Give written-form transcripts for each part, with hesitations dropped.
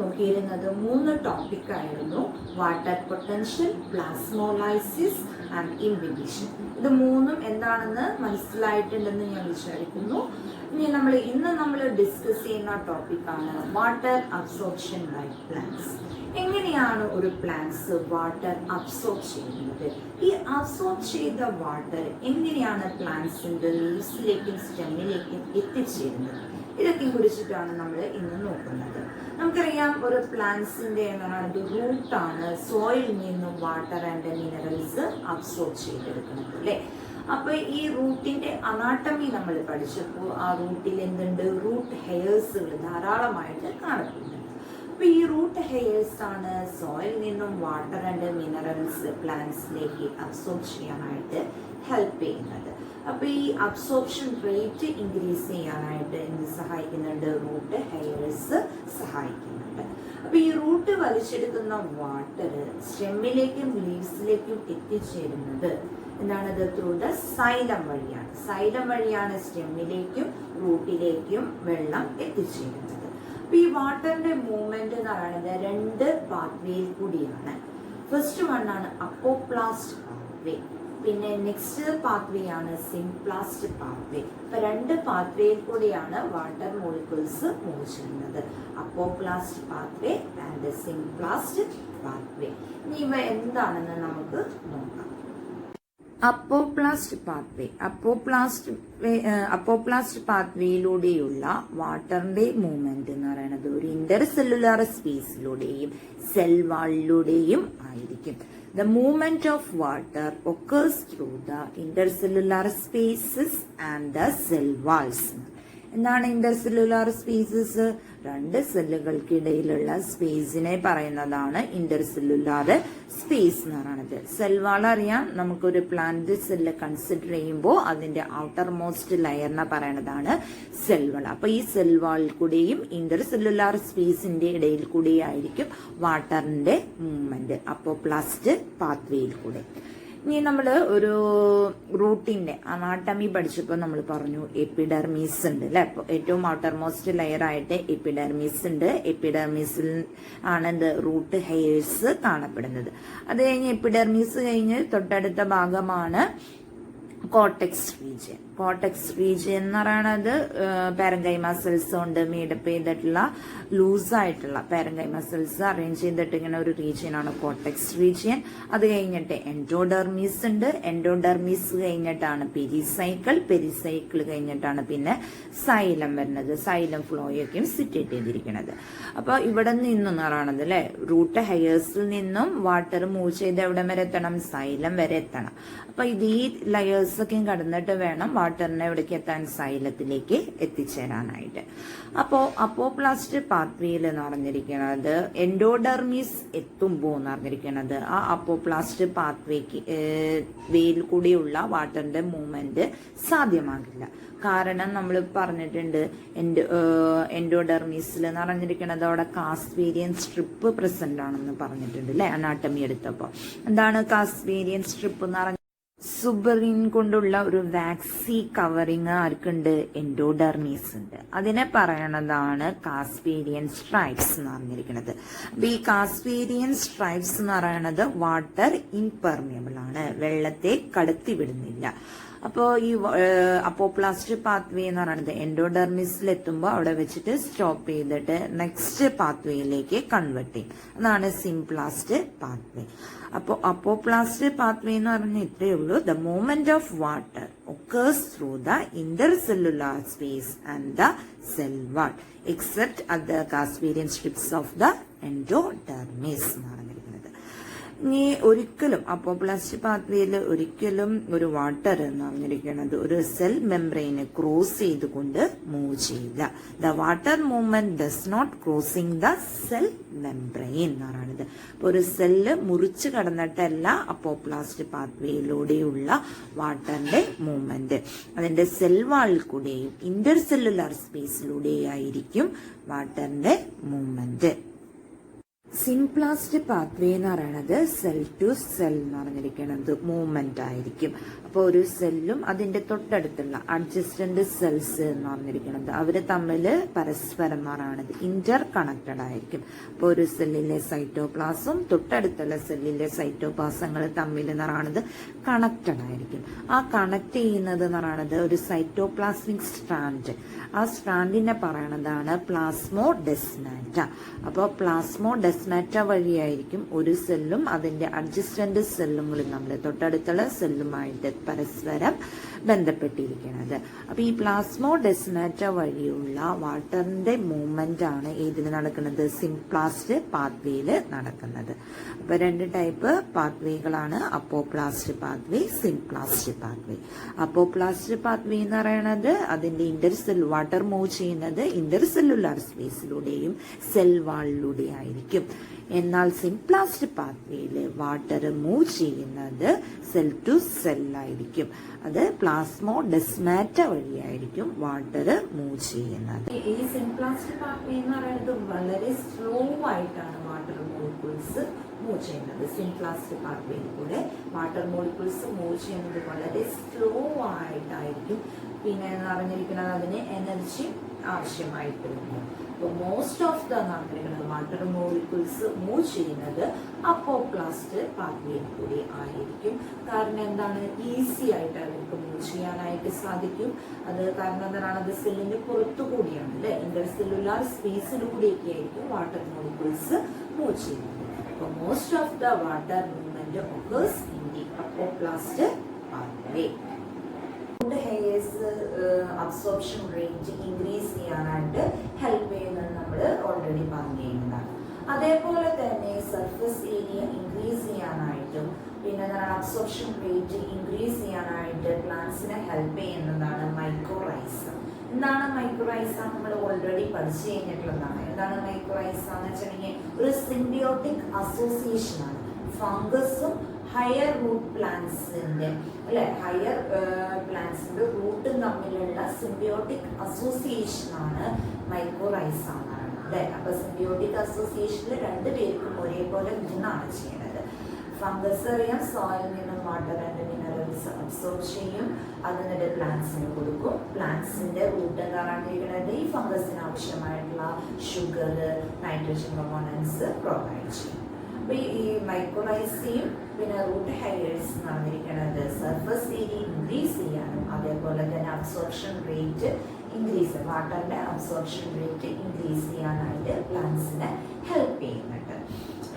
നോക്കിയിരുന്നത് 3 ടോപ്പിക്കായിരുന്നു. Water potential, plasmolysis and imbibition. ഇത് 3 എന്താണെന്ന് മനസ്സിലായിട്ടുണ്ടെന്ന് ഞാൻ വിചാരിക്കുന്നു. ഇന്ന് നമ്മൾ ഡിസ്കസ് ചെയ്യുന്ന ടോപ്പിക്കാണ് വാട്ടർ അബ്സോർപ്ഷൻ ബൈ പ്ലാന്റ്സ്. എങ്ങനെയാണ് ഒരു പ്ലാന്റ്സ് വാട്ടർ അബ്സോർബ് ചെയ്യുന്നത്? ഈ അബ്സോർബ് ചെയ്ത വാട്ടർ എങ്ങനെയാണ് പ്ലാന്റ്സിന്റെ ലീവ്സിലേക്കും സ്റ്റെമ്മിലേക്കും എത്തിച്ചേരുന്നത്? ഇതൊക്കെ കുറിച്ചിട്ടാണ് നമ്മൾ ഇന്ന് നോക്കുന്നത്. നമുക്കറിയാം, ഒരു പ്ലാന്റ്സിന്റെ റൂട്ടാണ് സോയിൽ നിന്നും വാട്ടർ ആൻഡ് മിനറൽസ് അബ്സോർബ് ചെയ്തെടുക്കുന്നത്, അല്ലേ? അപ്പൊ ഈ റൂട്ടിന്റെ അനാട്ടമി നമ്മൾ പഠിച്ചപ്പോൾ ആ റൂട്ടിൽ എന്തുണ്ട്? റൂട്ട് ഹെയർസുകൾ ധാരാളമായിട്ട് കാണപ്പെടുന്നുണ്ട്. അപ്പൊ ഈ റൂട്ട് ഹെയർസ് ആണ് സോയിൽ നിന്നും വാട്ടർ ആൻഡ് മിനറൽസ് പ്ലാന്റ്സിലേക്ക് അബ്സോർബ് ചെയ്യാനായിട്ട് ഹെൽപ്പ് ചെയ്യുന്നത്. അപ്പൊ ഈ അബ്സോർപ്ഷൻ റേറ്റ് ഇൻക്രീസ് ചെയ്യാനായിട്ട് എന്ത് സഹായിക്കുന്നുണ്ട്? റൂട്ട് ഹെയർസ് സഹായിക്കുന്നുണ്ട്. അപ്പൊ ഈ റൂട്ട് വലിച്ചെടുക്കുന്ന വാട്ടർ സ്റ്റെമ്മിലേക്കും ലീവ്സിലേക്കും എത്തിച്ചേരുന്നത് എന്താണത്? ത്രൂ ദ സൈലം വഴിയാണ്. സൈലം വഴിയാണ് സ്റ്റെമ്മിലേക്കും റൂട്ടിലേക്കും വെള്ളം എത്തിച്ചേരുന്നത്. അപ്പൊ ഈ വാട്ടറിന്റെ മൂവ്മെന്റ് എന്ന് പറയുന്നത് 2 പാത്വേയിൽ കൂടിയാണ്. ഫസ്റ്റ് വൺ ആണ് അപ്പോപ്ലാസ്റ്റ് പാത്വേ, പിന്നെ നെക്സ്റ്റ് പാത്വേ ആണ് സിംപ്ലാസ്റ്റ് പാത്വേ. അപ്പൊ 2 പാത്വേയിൽ കൂടിയാണ് വാട്ടർ മോളിക്യൂൾസ് മൂവ് ചെയ്യുന്നത്. Apoplast pathway and symplast pathway. ഇനി ഇവ എന്താണെന്ന് നമുക്ക് നോക്കാം. അപ്പോപ്ലാസ്റ്റ് പാത്വേയിലൂടെയുള്ള വാട്ടറിന്റെ മൂവ്മെന്റ് എന്ന് പറയുന്നത് ഒരു ഇന്റർസെല്ലുലാർ സ്പേസിലൂടെയും സെൽ വാളിലൂടെയും ആയിരിക്കും. The movement of water occurs through the intercellular spaces and the cell walls. എന്താണ് ഇന്റർസെല്ലുലാർ സ്പേസസ്? 2 സെല്ലുകൾക്കിടയിലുള്ള സ്പേസിനെ പറയുന്നതാണ് ഇന്റർസെല്ലുലാർ സ്പേസ് എന്ന് പറയുന്നത്. സെൽ വാൾ അറിയാം, നമുക്കൊരു പ്ലാന്റ് സെല്ല് കൺസിഡർ ചെയ്യുമ്പോൾ അതിന്റെ ഔട്ടർ മോസ്റ്റ് ലെയറിനെ പറയുന്നതാണ് സെൽ വാൾ. അപ്പൊ ഈ സെൽ വാളിൽ കൂടെയും ഇന്റർസെല്ലുലാർ സ്പേസിന്റെ ഇടയിൽ കൂടെയായിരിക്കും വാട്ടറിന്റെ മൂവ്മെന്റ് അപ്പോപ്ലാസ്റ്റ് പാത്വേയിൽ കൂടെ. ഇനി നമ്മൾ ഒരു റൂട്ടിന്റെ അനാട്ടമി പഠിച്ചപ്പോൾ നമ്മൾ പറഞ്ഞു എപ്പിഡെർമിസ് ഉണ്ട്, അല്ലെ? ഏറ്റവും ഔട്ടർ മോസ്റ്റ് ലെയർ ആയിട്ട് എപ്പിഡെർമിസ് ഉണ്ട്. എപ്പിഡെർമിസിൽ ആണ് റൂട്ട് ഹെയർസ് കാണപ്പെടുന്നത്. അത് കഴിഞ്ഞ് എപ്പിഡെർമിസ് കഴിഞ്ഞ് തൊട്ടടുത്ത ഭാഗമാണ് കോർട്ടെക്സ് റീജിയൻ. കോർട്ടെക്സ് റീജിയൻ എന്ന് പറയുന്നത് പാരങ്കൈമ സെൽസ് കൊണ്ട് മീഡപ്പ് ചെയ്തിട്ടുള്ള ലൂസായിട്ടുള്ള പാരങ്കൈമ സെൽസ് അറേഞ്ച് ചെയ്തിട്ട് ഇങ്ങനെ ഒരു റീജിയൻ ആണ് കോർട്ടെക്സ് റീജിയൻ. അത് കഴിഞ്ഞിട്ട് എൻഡോഡെർമിസ് ഉണ്ട്. എൻഡോഡെർമിസ് കഴിഞ്ഞിട്ടാണ് പെരിസൈക്കിൾ. പെരിസൈക്കിൾ കഴിഞ്ഞിട്ടാണ് പിന്നെ സൈലം വരുന്നത്. സൈലം ഫ്ലോയൊക്കെയും സിറ്റേറ്റ് ചെയ്തിരിക്കുന്നത്. അപ്പൊ ഇവിടെ നിന്നും പറയണത്, അല്ലെ, റൂട്ട് ഹെയർസിൽ നിന്നും വാട്ടർ മൂവ് ചെയ്ത് എവിടെ വരെ എത്തണം? സൈലം വരെ എത്തണം. അപ്പൊ ഇത് ഈ ലെയേഴ്സ് ഒക്കെ കടന്നിട്ട് വേണം വാട്ടറിനെ എവിടേക്ക് എത്താൻ? സൈലത്തിലേക്ക് എത്തിച്ചേരാനായിട്ട്. അപ്പോ അപ്പോപ്ലാസ്റ്റ് പാത്വേയിൽ എന്ന് പറഞ്ഞിരിക്കുന്നത് എൻഡോഡെർമിസ് എത്തുമ്പോ എന്ന് പറഞ്ഞിരിക്കുന്നത് ആ അപ്പോപ്ലാസ്റ്റ് പാത്വേക്ക് വേയിൽ കൂടിയുള്ള വാട്ടറിന്റെ മൂവ്മെന്റ് സാധ്യമാകില്ല. കാരണം നമ്മൾ പറഞ്ഞിട്ടുണ്ട് എൻഡോഡെർമിസിൽ എന്ന് പറഞ്ഞിരിക്കുന്നത് അവിടെ കാസ്പേരിയൻ സ്ട്രിപ്പ് പ്രസന്റ് ആണെന്ന് പറഞ്ഞിട്ടുണ്ട്, അല്ലെ? അനാട്ടമി എടുത്തപ്പോ എന്താണ് കാസ്പേരിയൻ സ്ട്രിപ്പ് എന്ന് പറഞ്ഞ സുബറിൻ കൊണ്ടുള്ള ഒരു വാക്സി കവറിങ് ആർക്കുണ്ട്? എൻഡോഡെർമിസ് ഉണ്ട്. അതിനെ പറയണതാണ് കാസ്പേരിയൻ സ്ട്രൈപ്സ് എന്ന് പറഞ്ഞിരിക്കുന്നത്. അപ്പൊ ഈ കാസ്പേരിയൻ സ്ട്രൈപ്സ് എന്ന് പറയുന്നത് വാട്ടർ ഇംപെർമിയബിൾ ആണ്, വെള്ളത്തെ കടത്തിവിടുന്നില്ല. അപ്പോൾ ഈ അപ്പോപ്ലാസ്റ്റ് പാത്വേ എന്ന് പറയുന്നത് എൻഡോഡെർമിസിൽ എത്തുമ്പോൾ അവിടെ വെച്ചിട്ട് സ്റ്റോപ്പ് ചെയ്തിട്ട് നെക്സ്റ്റ് പാത്വേയിലേക്ക് കൺവേർട്ട് ചെയ്യും. അതാണ് സിംപ്ലാസ്റ്റ് പാത്വേ. അപ്പോൾ അപ്പോപ്ലാസ്റ്റ് പാത്വേ എന്ന് പറഞ്ഞാൽ ഇത്രയേ ഉള്ളൂ. The movement of water occurs through the intercellular space and the cell wall except at the Casparian strips of the endodermis. ഇനി ഒരിക്കലും അപ്പോപ്ലാസ്റ്റ് പാത്വേയിൽ ഒരിക്കലും ഒരു വാട്ടർ എന്ന് പറഞ്ഞിരിക്കുന്നത് ഒരു സെൽ മെംബ്രെയിനെ ക്രോസ് ചെയ്തുകൊണ്ട് മൂവ് ചെയ്യില്ല. The water movement does not crossing the cell membrane എന്ന് പറയുന്നത്. അപ്പൊ ഒരു സെല്ല് മുറിച്ച് കടന്നിട്ടല്ല അപ്പോപ്ലാസ്റ്റ് പാത്വേയിലൂടെയുള്ള വാട്ടറിന്റെ മൂവ്മെന്റ്. അതിന്റെ സെൽ വാളിൽ കൂടെയും ഇന്റർസെല്ലുലാർ സ്പേസിലൂടെയായിരിക്കും വാട്ടറിന്റെ മൂവ്മെന്റ്. സിംപ്ലസ്റ്റ് പാത്വേ എന്ന് പറയുന്നത് സെൽ ടു സെൽ എന്ന് പറഞ്ഞിരിക്കുന്നത് മൂവ്മെന്റ് ആയിരിക്കും. അപ്പോൾ ഒരു സെല്ലും അതിന്റെ തൊട്ടടുത്തുള്ള അഡ്ജസ്റ്റന്റ് സെൽസ് എന്ന് പറഞ്ഞിരിക്കുന്നത് അവര് തമ്മിൽ പരസ്പരം മാറാണത് ഇന്റർ കണക്റ്റഡ് ആയിരിക്കും. അപ്പോൾ ഒരു സെല്ലിലെ സൈറ്റോപ്ലാസും തൊട്ടടുത്തുള്ള സെല്ലിലെ സൈറ്റോപ്ലാസങ്ങൾ തമ്മിൽ എന്ന് പറയുന്നത് കണക്റ്റഡ് ആയിരിക്കും. ആ കണക്ട് ചെയ്യുന്നത് എന്ന് പറയുന്നത് ഒരു സൈറ്റോപ്ലാസ്മിക് സ്ട്രാൻഡ്. ആ സ്ട്രാൻഡിനെ പറയണതാണ് പ്ലാസ്മോഡെസ്മാറ്റ. അപ്പോൾ പ്ലാസ്മോഡെസ്മാറ്റ വഴിയായിരിക്കും ഒരു സെല്ലും അതിന്റെ അഡ്ജസ്റ്റന്റ് സെല്ലുകളും നമ്മൾ തൊട്ടടുത്തുള്ള സെല്ലുമായിട്ട് പരസ്പരം ബന്ധപ്പെട്ടിരിക്കുന്നത്. അപ്പൊ ഈ പ്ലാസ്മോഡെസ്മാറ്റ വഴിയുള്ള വാട്ടറിന്റെ മൂവ്മെന്റ് ആണ് ഇതിൽ നടക്കുന്നത്, സിംപ്ലാസ്റ്റ് പാത്വേയില് നടക്കുന്നത്. അപ്പൊ രണ്ട് ടൈപ്പ് പാത്വേകളാണ്, apoplast pathway, symplast pathway. Apoplast pathway എന്ന് പറയുന്നത് അതിന്റെ ഇന്റർസെൽ വാട്ടർ മൂവ് ചെയ്യുന്നത് ഇന്റർസെല്ലുലാർ സ്പേസിലൂടെയും സെൽ വാളിലൂടെ ആയിരിക്കും. എന്നാൽ സിംപ്ലാസ്റ്റ് പാത്വേയില് വാട്ടർ മൂവ് ചെയ്യുന്നത് സെൽ ടു സെൽ ആയിരിക്കും. അത് പ്ലാസ്മോഡെസ്മാറ്റ വഴിയായിരിക്കും വാട്ടർ മൂവ് ചെയ്യുന്നത്. ഈ സിംപ്ലാസ്റ്റ് പാത്വേ എന്ന് പറയുന്നത് വളരെ സ്ലോ ആയിട്ടാണ് വാട്ടർ മോളിക്യൂൾസ് മൂവ് ചെയ്യുന്നത്. സിംപ്ലാസ്റ്റ് പാത്വേയിൽ കൂടെ വാട്ടർ മോളിക്യൂൾസ് മൂവ് ചെയ്യുന്നത് വളരെ സ്ലോ ആയിട്ടായിരിക്കും. പിന്നെ എന്ന് പറഞ്ഞിരിക്കുന്നത് അതിന് എനർജി ആവശ്യമായിട്ട് വരുന്നു. അപ്പോൾ most of the water molecules move ചെയ്യുന്നത് അപ്പോപ്ലാസ്റ്റ് പാത്വേയിൽ കൂടി ആയിരിക്കും. കാരണം എന്താണ്, ഈസി ആയിട്ട് അവർക്ക് മൂവ് ചെയ്യാനായിട്ട് സാധിക്കും. അത് കാരണം എന്താണ്, അത് സെല്ലിന്റെ പുറത്തു കൂടിയാണ് അല്ലെ, ഇന്റർസെല്ലുലാർ സ്പേസിലൂടെയൊക്കെ ആയിരിക്കും വാട്ടർ മോളിക്യൂൾസ് മൂവ് ചെയ്യുന്നത്. അപ്പോൾ most of the water movement occurs in the apoplastic pathway. Hairs absorption rate increase ചെയ്യാനായിട്ട് ഹെൽപ്പ് ചെയ്യുന്നത് നമ്മൾ ഓൾറെഡി പറഞ്ഞിരുന്നതാണ്. അതേപോലെ തന്നെ സർഫസ് ഏരിയ ഇൻക്രീസ് ചെയ്യാനായിട്ടും പിന്നെ അബ്സോർപ്ഷൻ റേറ്റ് ഇൻക്രീസ് ചെയ്യാനായിട്ട് പ്ലാന്റ്സിനെ ഹെൽപ്പ് ചെയ്യുന്നതാണ് മൈക്രോറൈസ. എന്താണ് മൈക്രോറൈസ? നമ്മൾ ഓൾറെഡി പഠിച്ചു കഴിഞ്ഞിട്ടുള്ളതാണ്. എന്താണ് മൈക്രോറൈസ എന്ന് വെച്ചിട്ടുണ്ടെങ്കിൽ ഒരു സിംബിയോട്ടിക് അസോസിയേഷൻ ആണ്. ഫംഗസും ഹയർ റൂട്ട് പ്ലാന്റ്സിന്റെ അല്ലെ, ഹയർ പ്ലാന്റ്സിന്റെ റൂട്ടും തമ്മിലുള്ള സിംബിയോട്ടിക് അസോസിയേഷൻ ആണ് മൈക്രോറൈസ എന്നാണ് അല്ലെ. അപ്പൊ സിംബിയോട്ടിക് അസോസിയേഷനിൽ രണ്ടുപേർക്കും ഒരേപോലെ ഗുണമാണ് ചെയ്യുന്നത്. ഫംഗസ് അറിയാം, സോയിൽ നിന്നും വാട്ടർ ആൻഡ് മിനറൽസ് അബ്സോർബ് ചെയ്യും, അതിനിടെ പ്ലാന്റ്സിന് കൊടുക്കും. പ്ലാന്റ്സിന്റെ റൂട്ട് എന്താണിരിക്കുന്നത്, ഈ ഫംഗസിന് ആവശ്യമായിട്ടുള്ള ഷുഗർ, നൈട്രജൻ കമ്പോണൻസ് പ്രൊവൈഡ് ചെയ്യും. അപ്പൊ ഈ മൈക്രോറൈസയും പിന്നെ റൂട്ട് ഹെയർസ് എന്ന് പറഞ്ഞിരിക്കുന്നത് സർഫസ് ഏരിയ ഇൻക്രീസ് ചെയ്യാനും അതേപോലെ തന്നെ അബ്സോർപ്ഷൻ റേറ്റ് ഇൻക്രീസ്, വാട്ടറിന്റെ അബ്സോർപ്ഷൻ റേറ്റ് ഇൻക്രീസ് ചെയ്യാനായിട്ട് പ്ലാന്റ്സിനെ ഹെൽപ്പ് ചെയ്യുന്നുണ്ട്.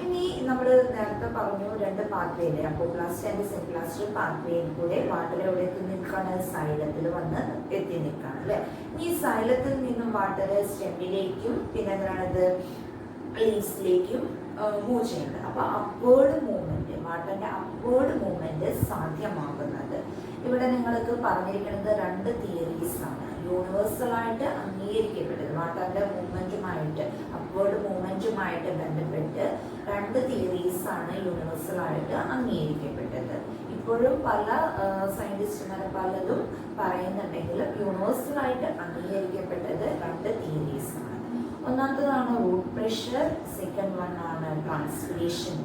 ഇനി നമ്മൾ നേരത്തെ പറഞ്ഞു രണ്ട് പാത്വേയില് അപ്പോപ്ലാസ്റ്റ് ആൻഡ് സിംപ്ലാസ്റ്റ് പാത്വേയിൽ കൂടെ വാട്ടർ എവിടെ എത്തി നിൽക്കാണ്, സൈലത്തിൽ വന്ന് എത്തി നിൽക്കാണ് അല്ലെ. ഈ സൈലത്തിൽ നിന്നും വാട്ടർ സ്റ്റെമ്മിലേക്കും പിന്നെ എന്താണത് ലീവ്സിലേക്കും മൂവ് ചെയ്യുന്നത്. അപ്പൊ അപ്വേർഡ് മൂവ്മെന്റ്, വാട്ടറിന്റെ അപ്വേർഡ് മൂവ്മെന്റ് സാധ്യമാകുന്നത് ഇവിടെ നിങ്ങൾക്ക് പറഞ്ഞിരിക്കുന്നത് രണ്ട് തിയറീസ് ആണ്. യൂണിവേഴ്സൽ ആയിട്ട് അംഗീകരിക്കപ്പെട്ടത് വാട്ടറിന്റെ മൂവ്മെന്റുമായിട്ട് അപ്വേർഡ് മൂവ്മെന്റുമായിട്ട് ബന്ധപ്പെട്ട് രണ്ട് തിയറീസ് ആണ് യൂണിവേഴ്സൽ ആയിട്ട് അംഗീകരിക്കപ്പെട്ടത്. ഇപ്പോഴും പല സയന്റിസ്റ്റുമാർ പലതും പറയുന്നുണ്ടെങ്കിലും യൂണിവേഴ്സൽ ആയിട്ട് അംഗീകരിക്കപ്പെട്ടത് രണ്ട് തിയറീസ് ആണ്. ഒന്നാമത്തേതാണ് റൂട്ട് പ്രഷർ, സെക്കൻഡ് വൺ ആണ് transpiration.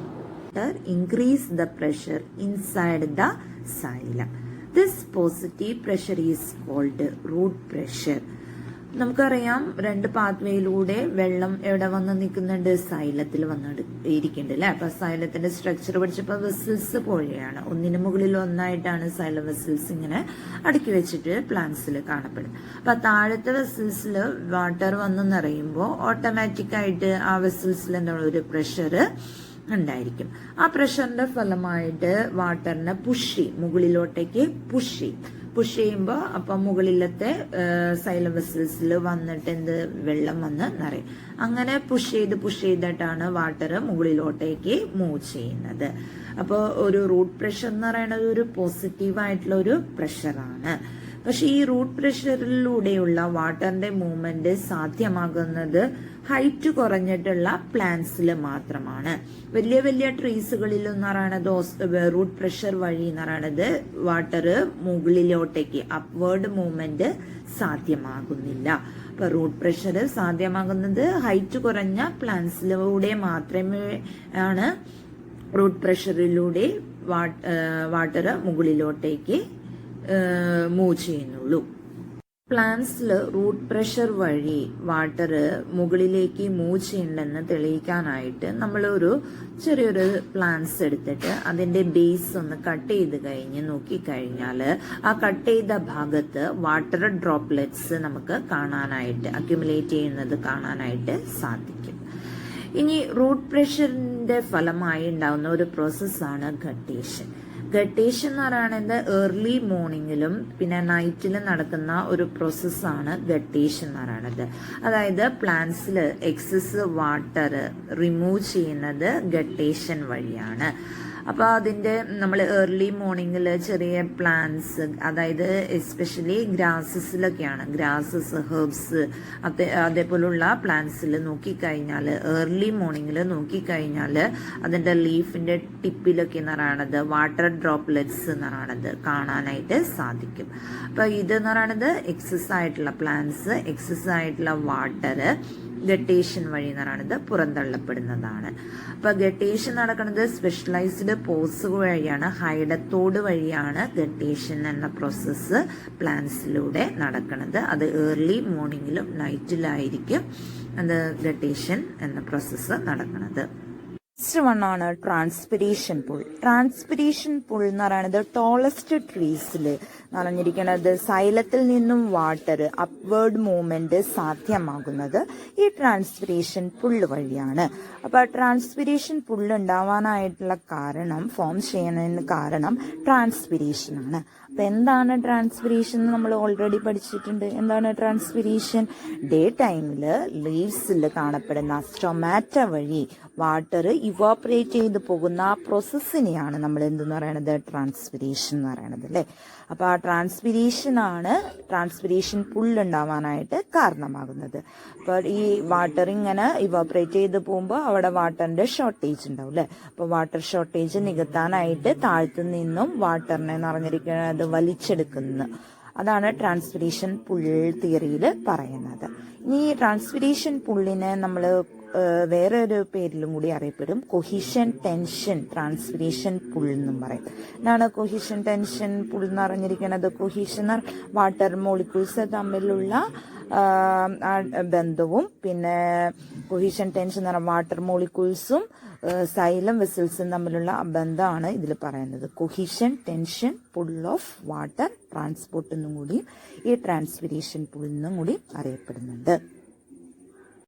Increase the pressure inside the xylem. This positive pressure is called root pressure. നമുക്കറിയാം രണ്ട് പാത്വേയിലൂടെ വെള്ളം എവിടെ വന്ന് നിൽക്കുന്നുണ്ട്, സൈലത്തിൽ വന്ന് ഇരിക്കുന്നുണ്ട് അല്ലെ. അപ്പൊ സൈലത്തിന്റെ സ്ട്രക്ചർ പഠിച്ചപ്പോ വെസൽസ് പോലെയാണ്, ഒന്നിനു മുകളിൽ ഒന്നായിട്ടാണ് സൈലം വെസൽസ് ഇങ്ങനെ അടുക്കി വെച്ചിട്ട് പ്ലാന്റ്സിൽ കാണപ്പെടുന്നത്. അപ്പൊ താഴത്തെ വെസൽസിൽ വാട്ടർ വന്ന് നിറയുമ്പോൾ ഓട്ടോമാറ്റിക് ആയിട്ട് ആ വെസൽസിൽ എന്താണ് ഒരു പ്രഷർ ഉണ്ടായിരിക്കും. ആ പ്രഷറിന്റെ ഫലമായിട്ട് വാട്ടറിനെ മുകളിലോട്ടേക്ക് പുഷ് ചെയ്യുമ്പോൾ അപ്പം മുകളിലത്തെ സൈലം വെസൽസിൽ വന്നിട്ട് വെള്ളം വന്ന് നിറയും. അങ്ങനെ പുഷ് ചെയ്തിട്ടാണ് വാട്ടർ മുകളിലോട്ടേക്ക് മൂവ് ചെയ്യുന്നത്. അപ്പോൾ ഒരു റൂട്ട് പ്രഷർ എന്ന് പറയുന്നത് ഒരു പോസിറ്റീവ് ആയിട്ടുള്ള ഒരു പ്രഷറാണ്. പക്ഷെ ഈ റൂട്ട് പ്രഷറിലൂടെയുള്ള വാട്ടറിന്റെ മൂവ്മെന്റ് സാധ്യമാകുന്നത് ഹൈറ്റ് കുറഞ്ഞിട്ടുള്ള പ്ലാന്റ്സിൽ മാത്രമാണ്. വലിയ വലിയ ട്രീസുകളിൽ എന്ന് പറയുന്നത് റൂട്ട് പ്രഷർ വഴി എന്ന് പറയുന്നത് വാട്ടർ മുകളിലോട്ടേക്ക് അപ്വേർഡ് മൂവ്മെന്റ് സാധ്യമാകുന്നില്ല. അപ്പൊ റൂട്ട് പ്രഷർ സാധ്യമാകുന്നത് ഹൈറ്റ് കുറഞ്ഞ പ്ലാന്റ്സിലൂടെ മാത്രമേ ആണ് റൂട്ട് പ്രഷറിലൂടെ വാട്ടർ മുകളിലോട്ടേക്ക് മൂവ് ചെയ്യുന്നുള്ളൂ. പ്ലാന്റ്സിൽ റൂട്ട് പ്രഷർ വഴി വാട്ടർ മുകളിലേക്ക് മൂവ് ചെയ്യണ്ടെന്ന് തെളിയിക്കാനായിട്ട് നമ്മളൊരു ചെറിയൊരു പ്ലാന്റ്സ് എടുത്തിട്ട് അതിന്റെ ബേസ് ഒന്ന് കട്ട് ചെയ്ത് കഴിഞ്ഞ് നോക്കിക്കഴിഞ്ഞാൽ ആ കട്ട് ചെയ്ത ഭാഗത്ത് വാട്ടർ ഡ്രോപ്ലെറ്റ്സ് നമുക്ക് കാണാനായിട്ട് അക്യുമുലേറ്റ് ചെയ്യുന്നത് കാണാനായിട്ട് സാധിക്കും. ഇനി റൂട്ട് പ്രഷറിന്റെ ഫലമായി ഉണ്ടാകുന്ന ഒരു പ്രോസസ്സാണ് ഗട്ടേഷൻ. ഗട്ടേഷൻ എന്ന് പറയുന്നത് ഏർലി മോർണിംഗിലും പിന്നെ നൈറ്റിലും നടക്കുന്ന ഒരു പ്രോസസ്സാണ് ഗട്ടേഷൻ എന്ന് പറയുന്നത്. അതായത് പ്ലാന്റ്സിൽ എക്സസ് വാട്ടർ റിമൂവ് ചെയ്യുന്നത് ഗട്ടേഷൻ വഴിയാണ്. അപ്പൊ അതിന്റെ നമ്മൾ ഏർലി മോർണിംഗിൽ ചെറിയ പ്ലാന്റ്സ്, അതായത് എസ്പെഷ്യലി ഗ്രാസസിലൊക്കെയാണ്, ഗ്രാസസ്, ഹെർബ്സ് അതേപോലുള്ള പ്ലാന്റ്സിൽ നോക്കിക്കഴിഞ്ഞാൽ ഏർലി മോർണിംഗിൽ നോക്കിക്കഴിഞ്ഞാൽ അതിന്റെ ലീഫിന്റെ ടിപ്പിലൊക്കെ എന്ന് പറയുന്നത് വാട്ടർ ഡ്രോപ്ലെറ്റ്സ് എന്ന് പറയുന്നത് കാണാനായിട്ട് സാധിക്കും. അപ്പൊ ഇത് എന്ന് പറയുന്നത് എക്സസ് ആയിട്ടുള്ള പ്ലാന്റ്സ്, എക്സസ് ആയിട്ടുള്ള വാട്ടർ ഗട്ടേഷൻ വഴി എന്ന് പറയുന്നത് പുറന്തള്ളപ്പെടുന്നതാണ്. അപ്പൊ ഗട്ടേഷൻ നടക്കുന്നത് സ്പെഷ്യലൈസ്ഡ് പോസ് വഴിയാണ്, ഹൈഡത്തോട് വഴിയാണ് ഗട്ടേഷൻ എന്ന പ്രോസസ്സ് പ്ലാന്റ്സിലൂടെ നടക്കുന്നത്. അത് ഏർലി മോർണിംഗിലും നൈറ്റിലായിരിക്കും അത് ഗട്ടേഷൻ എന്ന പ്രോസസ്സ് നടക്കുന്നത്. നെക്സ്റ്റ് വൺ ആണ് ട്രാൻസ്പിരേഷൻ പുൾ. ട്രാൻസ്പിരേഷൻ പുൾ എന്ന് പറയുന്നത് ടോളസ്റ്റ് ട്രീസിൽ പറഞ്ഞിരിക്കുന്നത് സൈലത്തിൽ നിന്നും വാട്ടർ അപ്വേർഡ് മൂവ്മെന്റ് സാധ്യമാകുന്നത് ഈ ട്രാൻസ്പിരേഷൻ പുള്ള് വഴിയാണ്. അപ്പൊ ട്രാൻസ്പിരേഷൻ പുള്ള് ഉണ്ടാവാനായിട്ടുള്ള കാരണം, ഫോം ചെയ്യുന്നതിന് കാരണം ട്രാൻസ്പിരേഷൻ ആണ്. അപ്പൊ എന്താണ് ട്രാൻസ്പിരേഷൻ എന്ന് നമ്മൾ ഓൾറെഡി പഠിച്ചിട്ടുണ്ട്. എന്താണ് ട്രാൻസ്പിരേഷൻ? ഡേ ടൈമില് ലീവ്സിൽ കാണപ്പെടുന്ന സ്റ്റൊമാറ്റ വഴി വാട്ടർ ഇവോപ്പറേറ്റ് ചെയ്ത് പോകുന്ന ആ പ്രോസസ്സിനെയാണ് നമ്മൾ എന്തെന്ന് പറയുന്നത് ട്രാൻസ്പിരേഷൻ എന്ന് പറയുന്നത് അല്ലെ. അപ്പൊ ആ ട്രാൻസ്പിരേഷൻ ആണ് ട്രാൻസ്പിരേഷൻ പുള്ള് ഉണ്ടാവാനായിട്ട് കാരണമാകുന്നത്. അപ്പൊ ഈ വാട്ടർ ഇങ്ങനെ ഇവോപ്പറേറ്റ് ചെയ്ത് പോകുമ്പോൾ അവിടെ വാട്ടറിന്റെ ഷോർട്ടേജ് ഉണ്ടാവും അല്ലെ. അപ്പൊ വാട്ടർ ഷോർട്ടേജ് നികത്താനായിട്ട് താഴത്തു നിന്നും വാട്ടറിനെ നിറഞ്ഞിരിക്കുന്നത് വലിച്ചെടുക്കുന്നു. അതാണ് ട്രാൻസ്പിരേഷൻ പുൾ തിയറിയിൽ പറയുന്നത്. ഇനി ട്രാൻസ്പിരേഷൻ പുള്ളിനെ നമ്മൾ വേറെ ഒരു പേരിലും കൂടി അറിയപ്പെടും, കൊഹിഷൻ ടെൻഷൻ ട്രാൻസ്പിരേഷൻ പുൾ എന്നും പറയും. എന്താണ് കൊഹിഷൻ ടെൻഷൻ പുൾ എന്ന് പറഞ്ഞിരിക്കുന്നത്? കൊഹിഷൻ വാട്ടർ മോളിക്യൂൾസ് തമ്മിലുള്ള ബന്ധവും പിന്നെ കൊഹിഷൻ ടെൻഷൻ എന്ന് പറഞ്ഞാൽ വാട്ടർ മോളിക്യൂൾസും സൈലം വെസൽസും തമ്മിലുള്ള ബന്ധമാണ് ഇതിൽ പറയുന്നത്. Cohesion tension pull off water transport എന്നും കൂടി ഈ ട്രാൻസ്പിരേഷൻ പുൾ എന്നും കൂടി അറിയപ്പെടുന്നുണ്ട്.